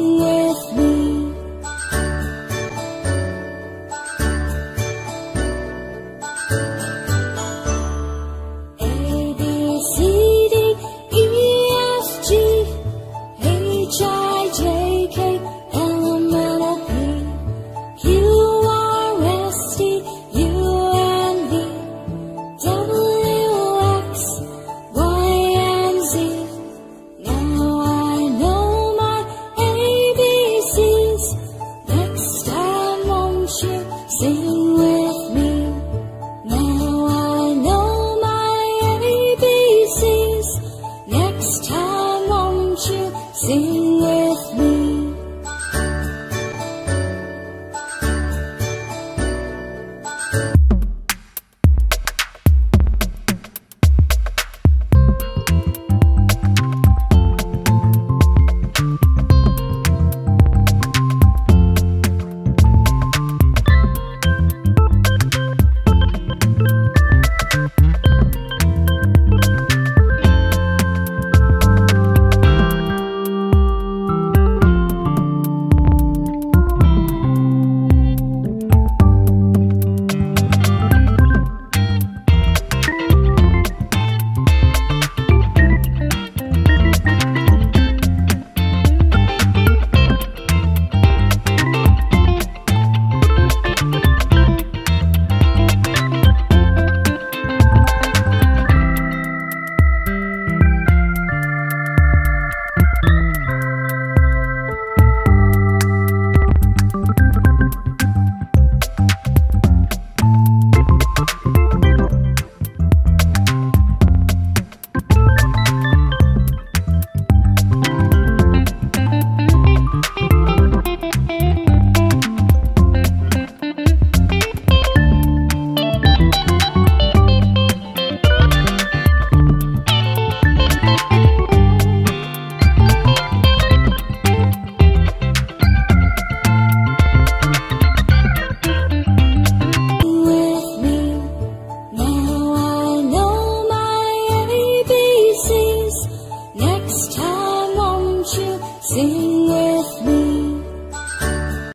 Sing with me. A, B, C, D, E, F, G, H, I, J, K, L, M, N, O, P, Q, R, S, T, U, and V, W, X, Y, and Z. Now I know my ABCs. Next time won't you sing with me? Now I know my ABCs. Next time won't you sing with me? Next time won't you sing with me?